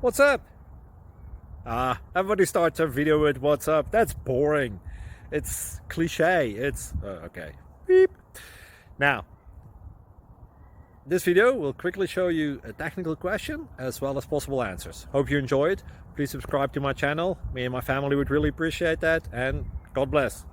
What's up? Everybody starts a video with what's up. That's boring. It's cliche. It's okay. Beep. Now, this video will quickly show you a technical question as well as possible answers. Hope you enjoy it. Please subscribe to my channel. Me and my family would really appreciate that, and God bless.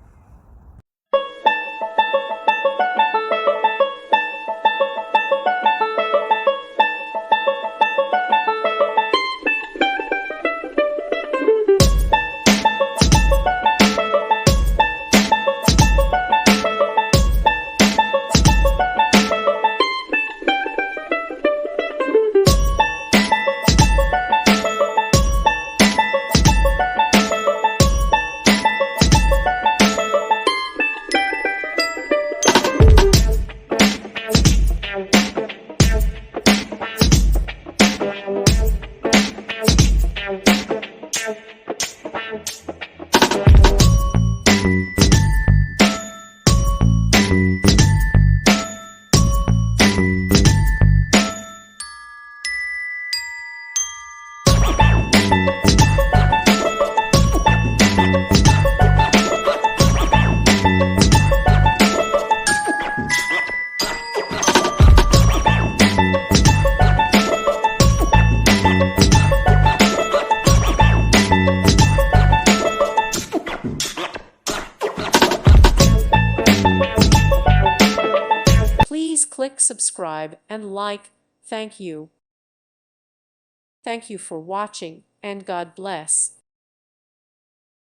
Please click subscribe and like. Thank you. Thank you for watching, and God bless.